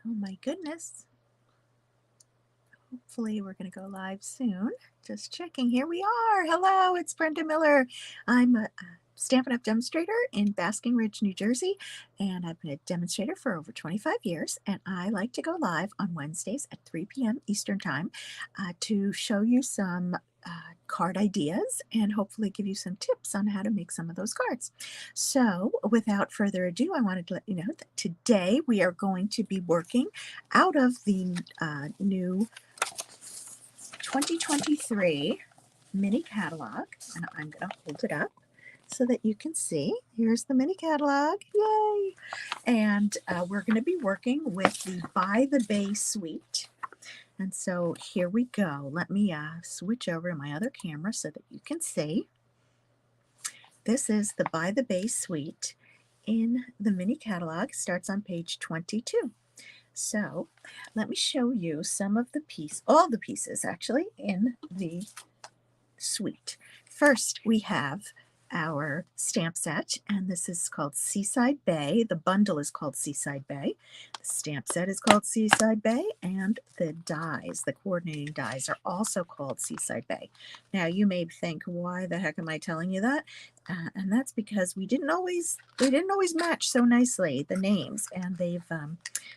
Oh my goodness. Hopefully we're going to go live soon. Just checking. Here we are. Hello, it's Brenda Miller. I'm a Stampin' Up! Demonstrator in Basking Ridge, New Jersey, and I've been a demonstrator for over 25 years, and I like to go live on Wednesdays at 3 p.m. Eastern Time to show you some card ideas and hopefully give you some tips on how to make some of those cards. So without further ado, I wanted to let you know that today we are going to be working out of the new 2023 mini catalog, and I'm going to hold it up so that you can see. Here's the mini catalog. Yay! And we're going to be working with the By the Bay suite. And so here we go. Let me switch over to my other camera so that you can see. This is the By the Bay suite in the mini catalog. Starts on page 22. So let me show you some of the all the pieces actually in the suite. First, we have our stamp set, and this is called Seaside Bay. The bundle is called Seaside Bay. The stamp set is called Seaside Bay, and the dies, the coordinating dies, are also called Seaside Bay. Now, you may think, why the heck am I telling you that? And that's because they didn't always match so nicely, the names, and they've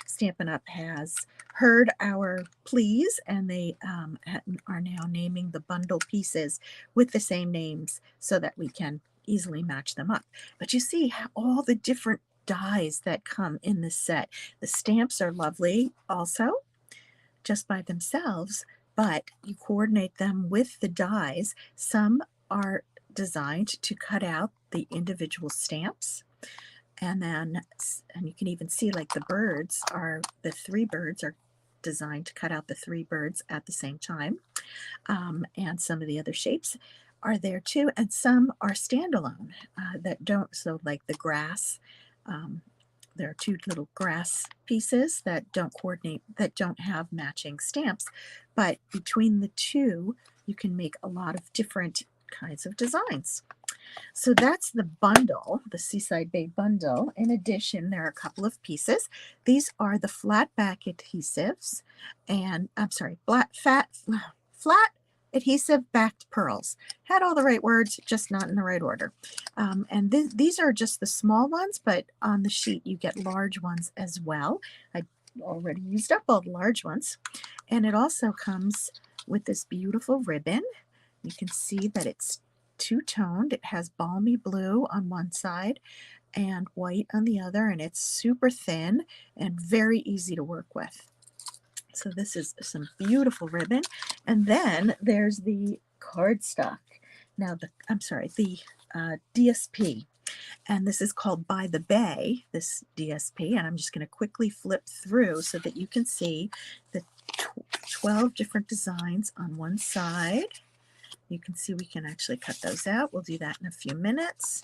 Stampin' Up! Has heard our pleas, and they are now naming the bundle pieces with the same names so that we can easily match them up. But you see how all the different dies that come in this set. The stamps are lovely also, just by themselves, but you coordinate them with the dies. Some are designed to cut out the individual stamps, and you can even see like the three birds are designed to cut out the three birds at the same time. And some of the other shapes are there too, and some are standalone that don't. So like the grass, there are two little grass pieces that don't coordinate, that don't have matching stamps, but between the two you can make a lot of different kinds of designs. So that's the bundle, the Seaside Bay bundle. In addition, there are a couple of pieces. These are the flat back adhesives, and I'm sorry, flat adhesive backed pearls. Had all the right words, just not in the right order. And these are just the small ones, but on the sheet you get large ones as well. I already used up all the large ones. And it also comes with this beautiful ribbon. You can see that it's two-toned. It has balmy blue on one side and white on the other, and it's super thin and very easy to work with. So this is some beautiful ribbon. And then there's the cardstock. Now the DSP. And this is called By the Bay, this DSP. And I'm just going to quickly flip through so that you can see the 12 different designs on one side. You can see we can actually cut those out. We'll do that in a few minutes.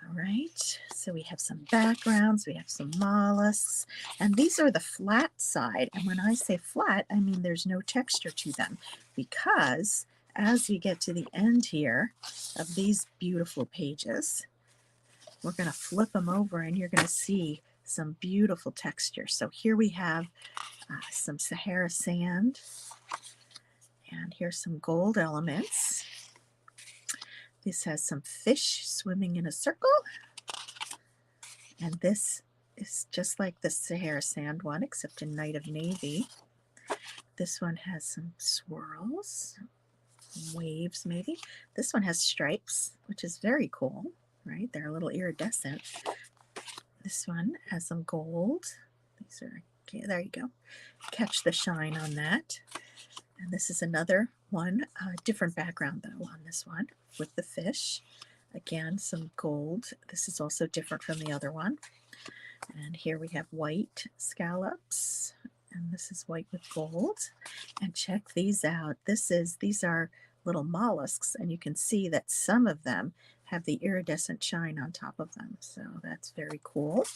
All right, so we have some backgrounds, we have some mollusks, and these are the flat side. And when I say flat, I mean there's no texture to them, because as we get to the end here of these beautiful pages, we're going to flip them over and you're going to see some beautiful texture. So here we have some Sahara sand, and here's some gold elements. This has some fish swimming in a circle. And this is just like the Sahara sand one, except in Night of Navy. This one has some swirls, waves maybe. This one has stripes, which is very cool, right? They're a little iridescent. This one has some gold. These are, okay, there you go. Catch the shine on that. And this is another one, different background though on this one with the fish. Again, some gold. This is also different from the other one. And here we have white scallops, and this is white with gold. And check these out. These are little mollusks, and you can see that some of them have the iridescent shine on top of them. So that's very cool.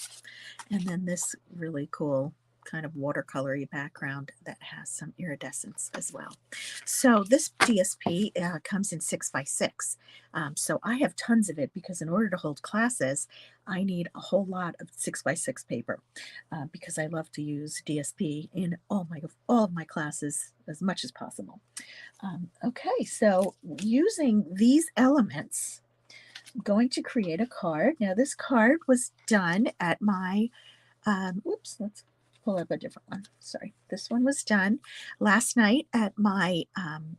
And then this really cool kind of watercolory background that has some iridescence as well. So this DSP comes in 6x6. So I have tons of it because in order to hold classes, I need a whole lot of 6x6 paper because I love to use DSP in all of my classes as much as possible. Okay, so using these elements, I'm going to create a card. Now this card was done at my, oops, let's pull up a different one. Sorry, this one was done last night at my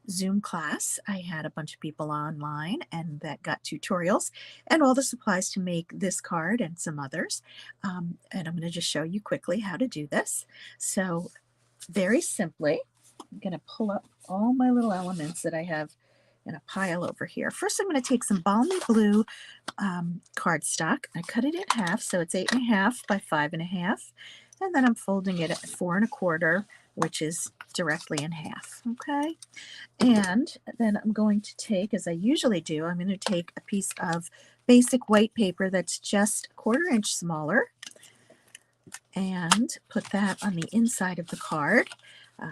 Zoom class. I had a bunch of people online and that got tutorials and all the supplies to make this card and some others. And I'm going to just show you quickly how to do this. So very simply, I'm going to pull up all my little elements that I have in a pile over here. First, I'm going to take some Balmy Blue cardstock. I cut it in half, so it's 8.5 by 5.5, and then I'm folding it at 4.25, which is directly in half. Okay, and then I'm going to take, as I usually do, I'm going to take a piece of basic white paper that's just 1/4 inch smaller and put that on the inside of the card.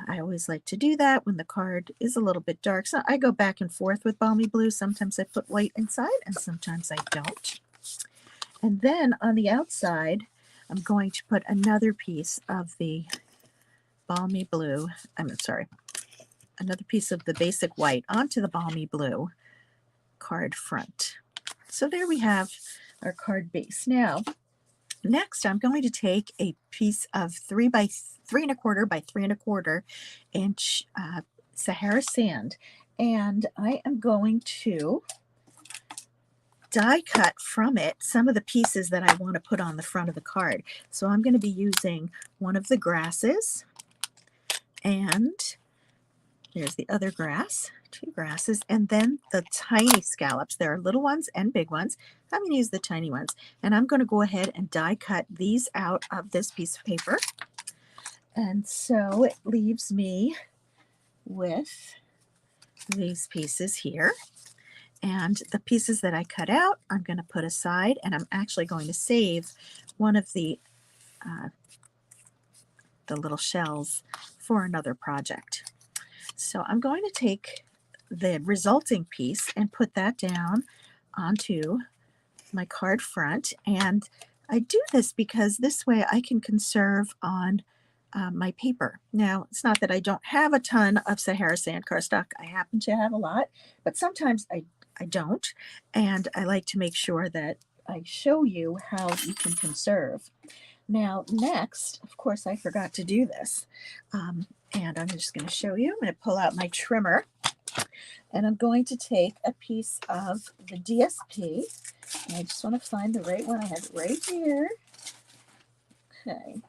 I always like to do that when the card is a little bit dark. So I go back and forth with Balmy Blue. Sometimes I put white inside and sometimes I don't. And then on the outside, I'm going to put another piece of the Balmy Blue, another piece of the basic white onto the Balmy Blue card front. So there we have our card base. Now, next, I'm going to take a piece of 3 by 3.25 by 3.25 inch Sahara sand, and I am going to die cut from it some of the pieces that I want to put on the front of the card. So I'm going to be using one of the grasses, and there's the other grass, 2 grasses, and then the tiny scallops. There are little ones and big ones. I'm going to use the tiny ones, and I'm going to go ahead and die cut these out of this piece of paper. And so it leaves me with these pieces here. And the pieces that I cut out, I'm going to put aside, and I'm actually going to save one of the little shells for another project. So I'm going to take the resulting piece and put that down onto my card front. And I do this because this way I can conserve on my paper. Now, it's not that I don't have a ton of Sahara sand cardstock. I happen to have a lot, but sometimes I don't. And I like to make sure that I show you how you can conserve. Now, next, of course, I forgot to do this. And I'm just going to show you. I'm going to pull out my trimmer, and I'm going to take a piece of the DSP. And I just want to find the right one. I have it right here. Okay.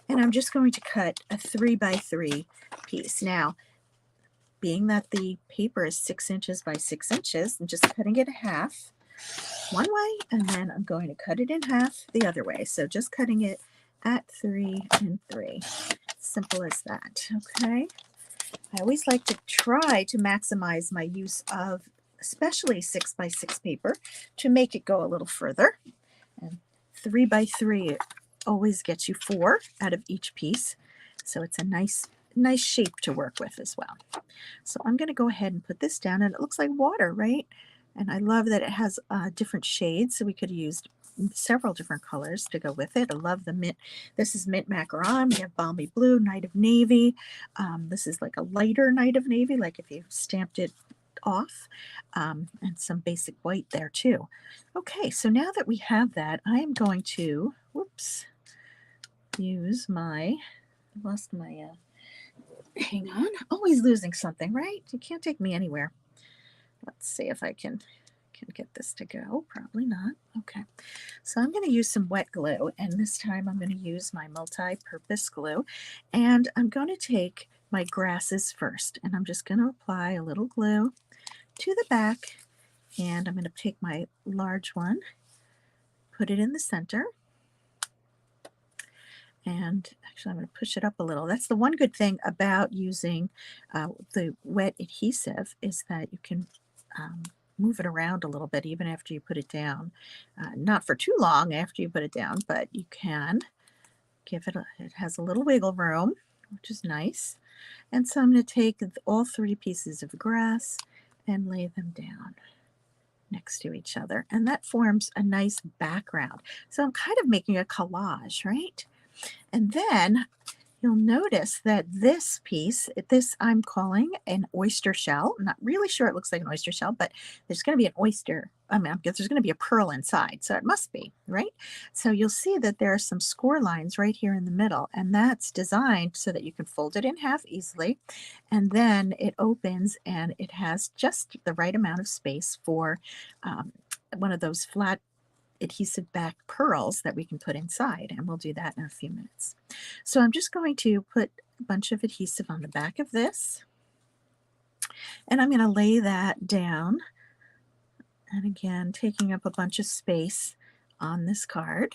And I'm just going to cut a 3 by 3 piece. Now, being that the paper is 6 inches by 6 inches, I'm just cutting it in half one way, and then I'm going to cut it in half the other way. So just cutting it at 3 and 3. Simple as that. Okay. I always like to try to maximize my use of especially 6 by 6 paper to make it go a little further. And 3 by 3 always gets you 4 out of each piece. So it's a nice shape to work with as well. So I'm going to go ahead and put this down, and it looks like water, right? And I love that it has different shades, so we could use several different colors to go with it. I love the mint. This is mint macaron. We have balmy blue, night of navy. This is like a lighter night of navy, like if you stamped it off, and some basic white there too. Okay, so now that we have that, I am going to, use my, lost my, hang on, always losing something, right? You can't take me anywhere. Let's see if I can get this to go. Probably not. Okay. So I'm going to use some wet glue, and this time I'm going to use my multi-purpose glue, and I'm going to take my grasses first, and I'm just going to apply a little glue to the back, and I'm going to take my large one, put it in the center, and actually I'm going to push it up a little. That's the one good thing about using the wet adhesive, is that you can move it around a little bit even after you put it down. Not for too long after you put it down, but you can it has a little wiggle room, which is nice. And so I'm going to take all 3 pieces of grass and lay them down next to each other. And that forms a nice background. So I'm kind of making a collage, right? And then you'll notice that this piece, this I'm calling an oyster shell. I'm not really sure it looks like an oyster shell, but there's going to be an oyster. I mean, there's going to be a pearl inside, so it must be, right? So you'll see that there are some score lines right here in the middle, and that's designed so that you can fold it in half easily, and then it opens and it has just the right amount of space for one of those flat adhesive back pearls that we can put inside, and we'll do that in a few minutes. So I'm just going to put a bunch of adhesive on the back of this, and I'm going to lay that down, and again taking up a bunch of space on this card.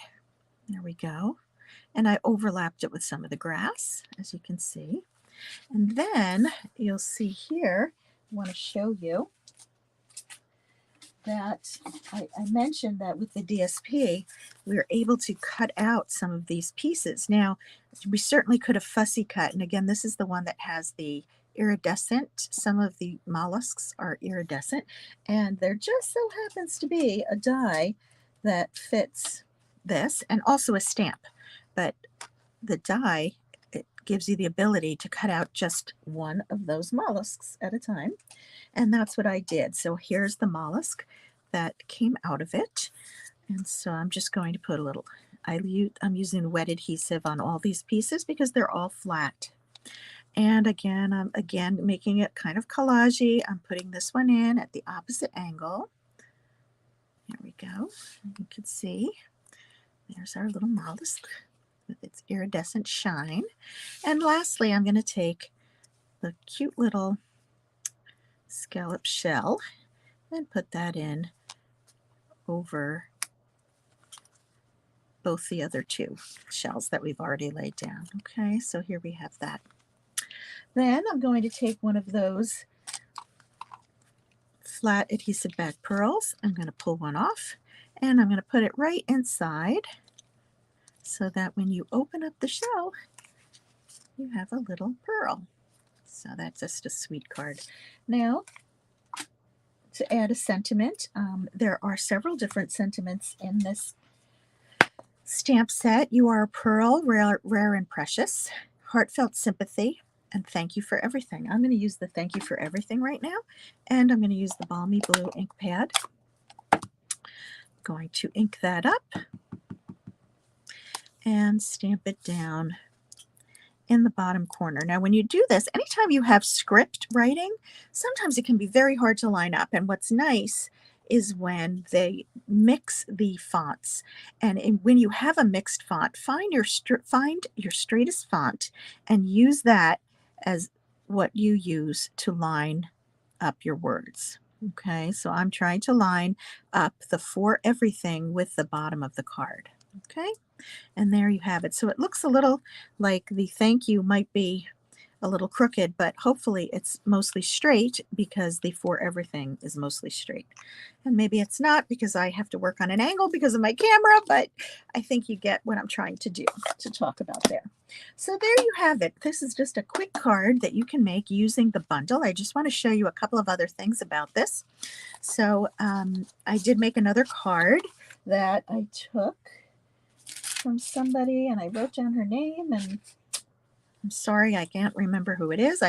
There we go. And I overlapped it with some of the grass, as you can see. And then you'll see here, I want to show you that I mentioned that with the DSP, we were able to cut out some of these pieces. Now, we certainly could have fussy cut, and again, this is the one that has the iridescent. Some of the mollusks are iridescent, and there just so happens to be a die that fits this, and also a stamp. But the die, it gives you the ability to cut out just one of those mollusks at a time. And that's what I did. So here's the mollusk that came out of it. And so I'm just going to put a little, I'm using wet adhesive on all these pieces because they're all flat. And again, I'm making it kind of collagey. I'm putting this one in at the opposite angle. There we go. You can see there's our little mollusk with its iridescent shine. And lastly, I'm going to take the cute little scallop shell and put that in over both the other 2 shells that we've already laid down. Okay, so here we have that. Then I'm going to take one of those flat adhesive back pearls. I'm going to pull one off, and I'm going to put it right inside so that when you open up the shell, you have a little pearl. So that's just a sweet card. Now, to add a sentiment, there are several different sentiments in this stamp set. You are a pearl, rare and precious, heartfelt sympathy, and thank you for everything. I'm going to use the thank you for everything right now, and I'm going to use the Balmy Blue ink pad. I'm going to ink that up and stamp it down in the bottom corner. Now, when you do this, anytime you have script writing, sometimes it can be very hard to line up. And what's nice is when they mix the fonts. And when you have a mixed font, find your straightest font and use that as what you use to line up your words. Okay, so I'm trying to line up the for everything with the bottom of the card. Okay. And there you have it. So it looks a little like the thank you might be a little crooked, but hopefully it's mostly straight because the for everything is mostly straight. And maybe it's not because I have to work on an angle because of my camera, but I think you get what I'm trying to do to talk about there. So there you have it. This is just a quick card that you can make using the bundle. I just want to show you a couple of other things about this. So I did make another card that I took from somebody, and I wrote down her name, and I'm sorry I can't remember who it is.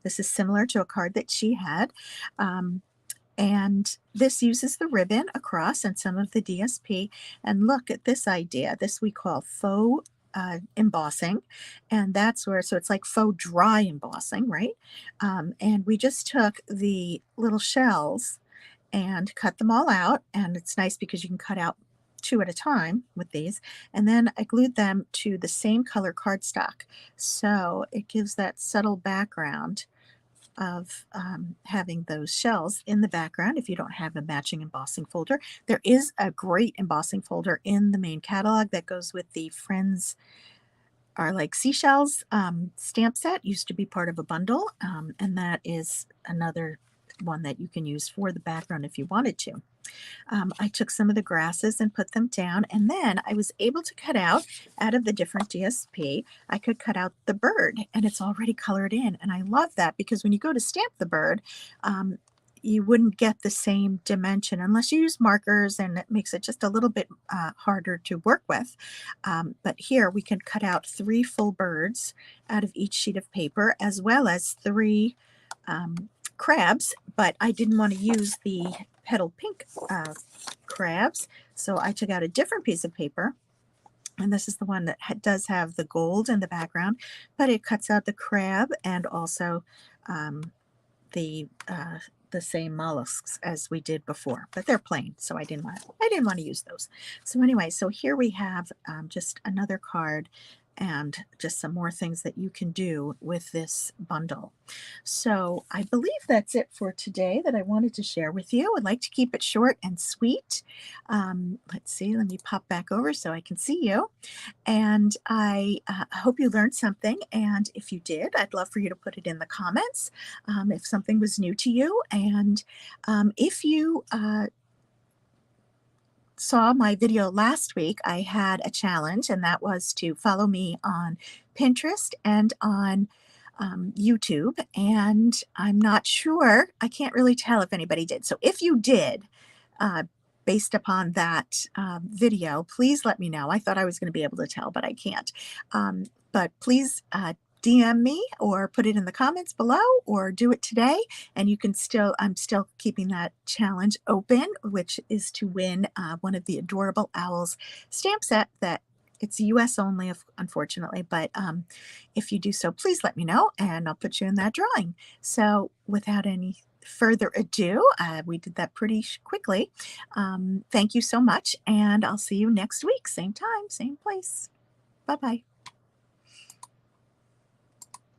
This is similar to a card that she had, and this uses the ribbon across and some of the DSP. And look at this idea. This we call faux embossing, and that's where, so it's like faux dry embossing, right? And we just took the little shells and cut them all out, and it's nice because you can cut out 2 at a time with these, and then I glued them to the same color cardstock, so it gives that subtle background of having those shells in the background. If you don't have a matching embossing folder, there is a great embossing folder in the main catalog that goes with the Friends Are Like Seashells stamp set. Used to be part of a bundle, and that is another one that you can use for the background if you wanted to. I took some of the grasses and put them down, and then I was able to cut out of the different DSP, I could cut out the bird, and it's already colored in, and I love that because when you go to stamp the bird, um, you wouldn't get the same dimension unless you use markers, and it makes it just a little bit harder to work with. But here we can cut out 3 full birds out of each sheet of paper, as well as 3 crabs, but I didn't want to use the petal pink crabs, so I took out a different piece of paper, and this is the one that does have the gold in the background, but it cuts out the crab and also um, the uh, the same mollusks as we did before, but they're plain, so I didn't want to use those. So anyway, so here we have just another card and just some more things that you can do with this bundle. So I believe that's it for today that I wanted to share with you. I'd like to keep it short and sweet. Let's see, let me pop back over so I can see you. And I hope you learned something. And if you did, I'd love for you to put it in the comments if something was new to you. And if you saw my video last week, I had a challenge, and that was to follow me on Pinterest and on YouTube. And I'm not sure, I can't really tell if anybody did. So if you did, uh, based upon that video, please let me know. I thought I was going to be able to tell, but I can't. But please DM me or put it in the comments below or do it today. And you can I'm still keeping that challenge open, which is to win one of the Adorable Owls stamp set that it's US only, unfortunately, but if you do so, please let me know and I'll put you in that drawing. So without any further ado, we did that pretty quickly. Thank you so much, and I'll see you next week, same time, same place. Bye-bye.